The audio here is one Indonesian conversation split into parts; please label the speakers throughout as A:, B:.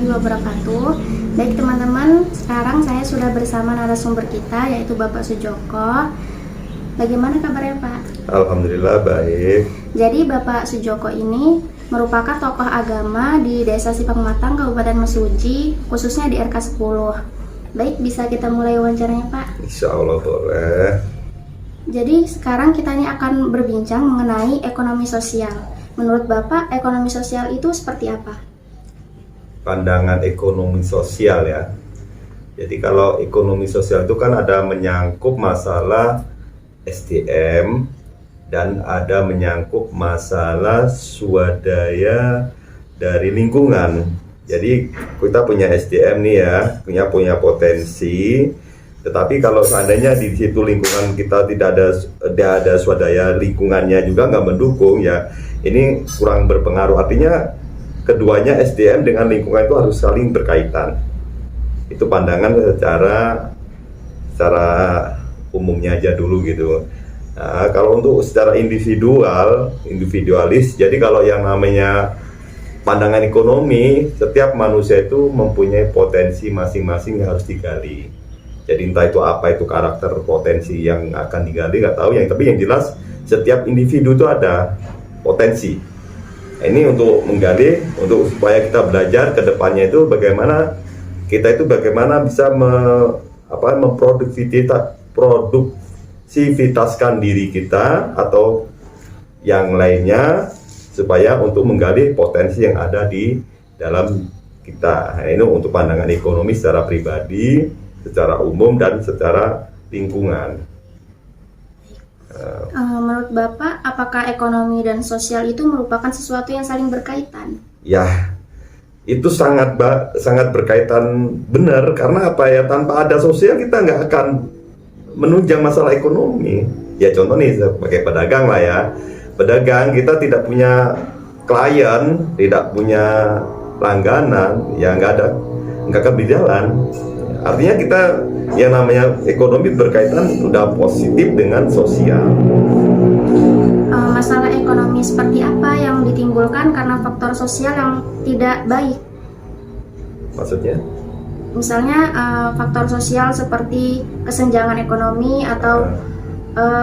A: warahmatullahi wabarakatuh. Baik teman-teman, sekarang saya sudah bersama narasumber kita yaitu Bapak Sujoko. Bagaimana kabarnya Pak?
B: Alhamdulillah baik.
A: Jadi Bapak Sujoko ini merupakan tokoh agama di Desa Sipangmatang, Kabupaten Mesuji, khususnya di RK 10. Baik, bisa kita mulai wawancaranya Pak?
B: Insya Allah boleh.
A: Jadi sekarang kita ini akan berbincang mengenai ekonomi sosial. Menurut Bapak, ekonomi sosial itu seperti apa?
B: Pandangan ekonomi sosial ya. Jadi kalau ekonomi sosial itu kan ada menyangkut masalah SDM dan ada menyangkut masalah swadaya dari lingkungan. Jadi kita punya SDM nih ya, punya potensi. Tetapi kalau seandainya di situ lingkungan kita tidak ada swadaya lingkungannya juga nggak mendukung ya, ini kurang berpengaruh. Artinya keduanya SDM dengan lingkungan itu harus saling berkaitan. Itu pandangan secara umumnya aja dulu gitu. Nah, kalau untuk secara individualis, jadi kalau yang namanya pandangan ekonomi, setiap manusia itu mempunyai potensi masing-masing yang harus digali. Jadi entah itu apa itu karakter potensi yang akan digali, nggak tahu. Tapi yang jelas setiap individu itu ada potensi. Nah, ini untuk menggali, untuk supaya kita belajar ke depannya itu bagaimana kita itu bisa memproduksivitaskan diri kita atau yang lainnya supaya untuk menggali potensi yang ada di dalam kita. Nah, ini untuk pandangan ekonomi secara pribadi, secara umum dan secara lingkungan.
A: Menurut Bapak, apakah ekonomi dan sosial itu merupakan sesuatu yang saling berkaitan?
B: Ya, itu sangat berkaitan, benar. Karena apa ya, tanpa ada sosial kita nggak akan menunjang masalah ekonomi. Ya contoh nih sebagai pedagang lah ya. Pedagang kita tidak punya klien, tidak punya langganan, ya nggak akan berjalan. Artinya kita yang namanya ekonomi berkaitan udah positif dengan sosial.
A: Masalah ekonomi seperti apa yang ditimbulkan karena faktor sosial yang tidak baik?
B: Maksudnya?
A: Misalnya faktor sosial seperti kesenjangan ekonomi atau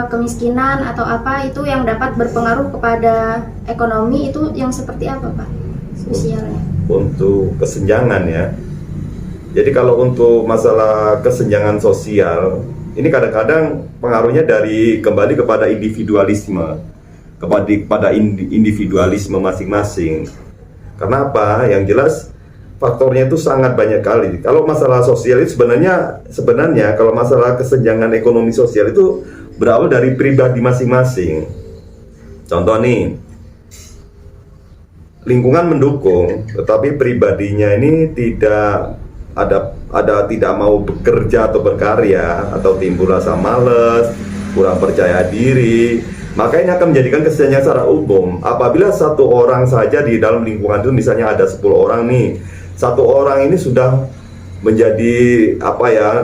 A: kemiskinan atau apa itu yang dapat berpengaruh kepada ekonomi, itu yang seperti apa Pak sosialnya?
B: Untuk kesenjangan ya. Jadi kalau untuk masalah kesenjangan sosial, ini kadang-kadang pengaruhnya kembali kepada individualisme, kepada individualisme masing-masing. Karena apa? Yang jelas faktornya itu sangat banyak kali. Kalau masalah sosial itu sebenarnya kalau masalah kesenjangan ekonomi sosial itu berawal dari pribadi masing-masing. Contoh nih, lingkungan mendukung, tetapi pribadinya ini tidak mau bekerja atau berkarya, atau timbul rasa malas, kurang percaya diri, maka ini akan menjadikan kesenjangan secara umum. Apabila satu orang saja di dalam lingkungan itu, misalnya ada 10 orang nih, satu orang ini sudah menjadi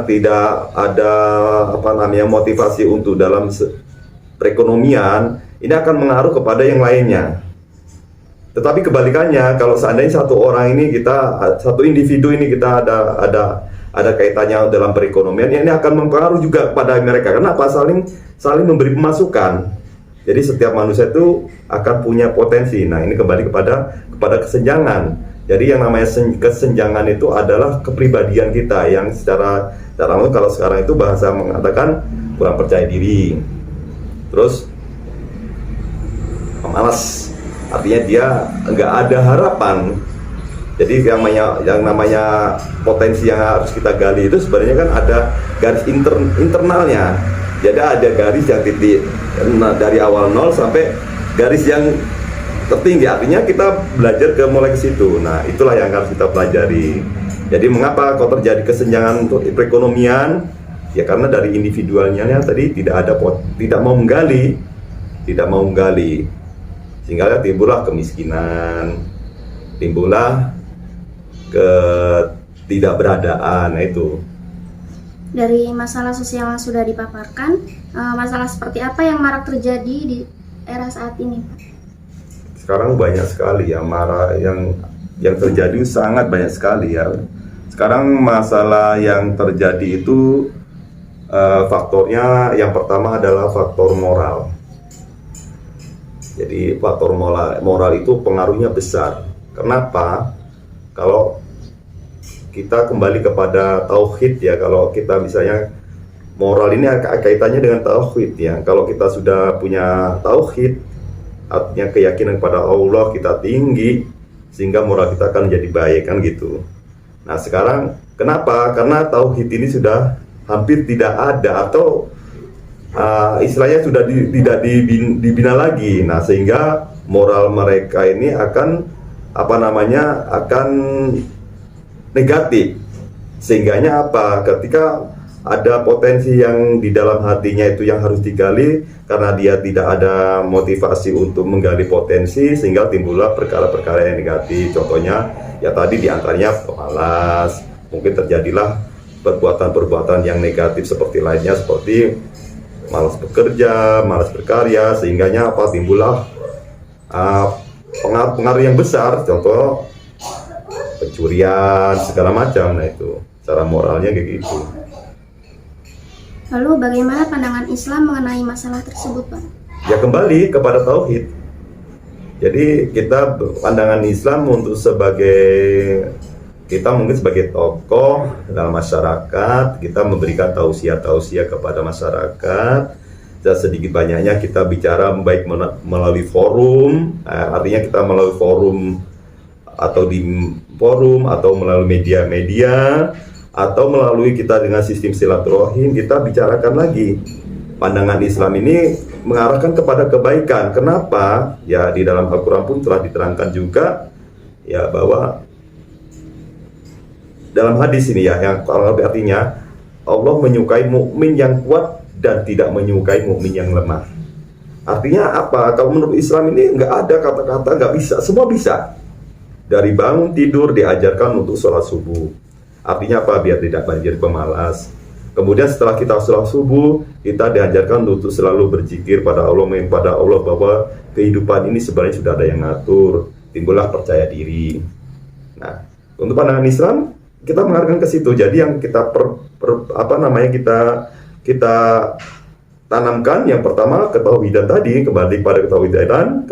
B: tidak ada motivasi untuk dalam perekonomian, ini akan mengaruh kepada yang lainnya. Tetapi kebalikannya, kalau seandainya satu individu ini kita ada kaitannya dalam perekonomian, ini akan mempengaruhi juga kepada mereka. Karena apa? Saling memberi pemasukan. Jadi setiap manusia itu akan punya potensi. Nah, ini kembali kepada kesenjangan. Jadi yang namanya kesenjangan itu adalah kepribadian kita yang secara kalau sekarang itu bahasa mengatakan kurang percaya diri, terus pemalas. Artinya dia nggak ada harapan. Jadi yang namanya potensi yang harus kita gali itu sebenarnya kan ada garis internalnya. Jadi ada garis yang titik dari awal 0 sampai garis yang tertinggi. Artinya kita belajar mulai ke situ. Nah, itulah yang harus kita pelajari. Jadi mengapa kok terjadi kesenjangan untuk perekonomian? Ya karena dari individualnya tadi tidak mau menggali. Sehingga timbullah kemiskinan, timbullah ketidakberadaan. Nah, itu.
A: Dari masalah sosial yang sudah dipaparkan, masalah seperti apa yang marak terjadi di era saat ini, Pak?
B: Sekarang banyak sekali yang yang terjadi sangat banyak sekali ya. Sekarang masalah yang terjadi itu faktornya yang pertama adalah faktor moral. Jadi faktor moral itu pengaruhnya besar. Kenapa? Kalau kita kembali kepada tauhid ya, kalau kita misalnya moral ini kaitannya dengan tauhid ya. Kalau kita sudah punya tauhid, artinya keyakinan kepada Allah kita tinggi, sehingga moral kita akan menjadi baik kan gitu. Nah sekarang kenapa? Karena tauhid ini sudah hampir tidak ada atau istilahnya sudah tidak dibina lagi. Nah sehingga moral mereka ini akan akan negatif. Sehingganya apa? Ketika ada potensi yang di dalam hatinya itu yang harus digali, karena dia tidak ada motivasi untuk menggali potensi, sehingga timbullah perkara-perkara yang negatif. Contohnya ya tadi diantaranya pemalas, mungkin terjadilah perbuatan-perbuatan yang negatif seperti lainnya, seperti malas bekerja, malas berkarya, sehingganya timbullah pengaruh yang besar, contoh pencurian segala macam. Nah itu cara moralnya kayak gitu.
A: Lalu bagaimana pandangan Islam mengenai masalah tersebut, Pak?
B: Ya kembali kepada tauhid. Jadi kita pandangan Islam untuk kita mungkin sebagai tokoh dalam masyarakat, kita memberikan tausiah-tausiah kepada masyarakat. Dan sedikit banyaknya kita bicara baik melalui forum, artinya kita melalui forum atau melalui media-media, atau melalui kita dengan sistem silaturahim, kita bicarakan lagi. Pandangan Islam ini mengarahkan kepada kebaikan. Kenapa? Ya di dalam Al-Quran pun telah diterangkan juga ya bahwa dalam hadis ini ya, yang artinya Allah menyukai mukmin yang kuat dan tidak menyukai mukmin yang lemah. Artinya apa? Kalau menurut Islam ini nggak ada kata-kata nggak bisa, semua bisa. Dari bangun tidur diajarkan untuk sholat subuh. Artinya apa? Biar tidak menjadi pemalas. Kemudian setelah kita sholat subuh, kita diajarkan untuk selalu berzikir pada Allah, bahwa kehidupan ini sebenarnya sudah ada yang ngatur. Timbullah percaya diri. Nah, untuk pandangan Islam, kita mengarahkan ke situ. Jadi yang kita kita tanamkan yang pertama ketauhidan tadi, kembali pada ketauhidan,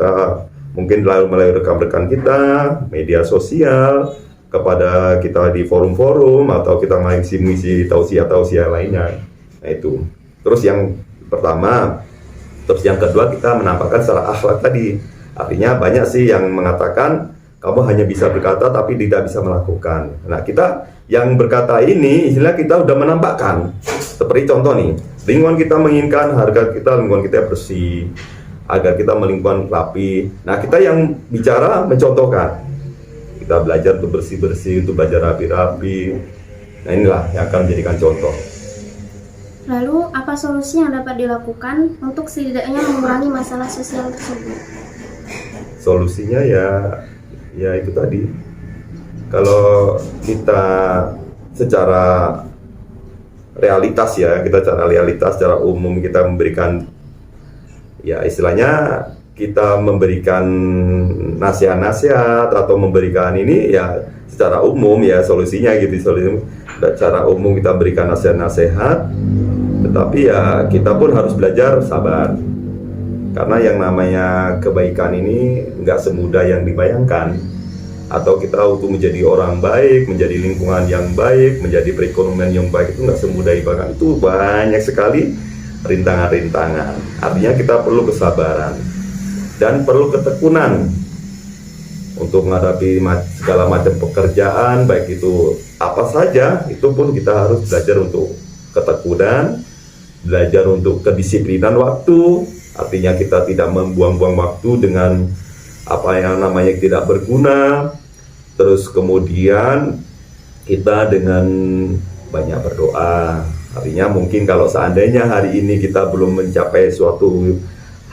B: mungkin melalui rekan-rekan kita, media sosial, kepada kita di forum-forum, atau kita mengisi tausiah-tausiah lainnya. Nah itu. Terus yang pertama, terus yang kedua kita menampakkan secara akhlak tadi. Artinya banyak sih yang mengatakan kamu hanya bisa berkata tapi tidak bisa melakukan. Nah kita yang berkata ini istilah kita udah menampakkan. Seperti contoh nih, lingkungan kita menginginkan lingkungan kita bersih, agar kita lingkungan rapi. Nah kita yang bicara mencontohkan. Kita belajar untuk bersih-bersih, untuk belajar rapi-rapi. Nah inilah yang akan menjadikan contoh.
A: Lalu apa solusi yang dapat dilakukan untuk setidaknya mengurangi masalah sosial tersebut?
B: Solusinya ya itu tadi. Kalau kita secara realitas ya, secara umum kita memberikan ya istilahnya kita memberikan nasihat-nasihat atau memberikan ini ya secara umum ya solusinya gitu. Secara umum kita berikan nasihat-nasihat, tetapi ya kita pun harus belajar sabar. Karena yang namanya kebaikan ini nggak semudah yang dibayangkan. Atau kita untuk menjadi orang baik, menjadi lingkungan yang baik, menjadi perekonomian yang baik itu nggak semudah dibayangkan. Itu banyak sekali rintangan-rintangan. Artinya kita perlu kesabaran dan perlu ketekunan untuk menghadapi segala macam pekerjaan, baik itu apa saja, itu pun kita harus belajar untuk ketekunan, belajar untuk kedisiplinan waktu. Artinya kita tidak membuang-buang waktu dengan apa yang namanya tidak berguna. Terus kemudian kita dengan banyak berdoa. Artinya mungkin kalau seandainya hari ini kita belum mencapai suatu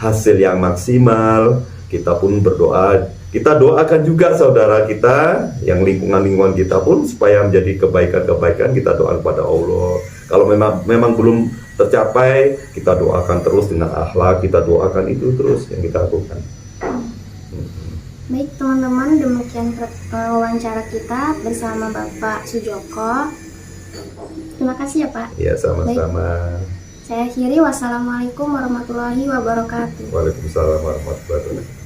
B: hasil yang maksimal, kita pun berdoa. Kita doakan juga saudara kita, yang lingkungan kita pun supaya menjadi kebaikan-kebaikan, kita doakan kepada Allah. Kalau memang belum tercapai, kita doakan terus dengan akhlak, kita doakan itu terus yang kita lakukan.
A: Baik teman-teman, demikian sekian wawancara kita bersama Bapak Sujoko. Terima kasih ya Pak.
B: Ya, sama-sama.
A: Saya akhiri, wassalamualaikum warahmatullahi wabarakatuh.
B: Waalaikumsalam warahmatullahi wabarakatuh.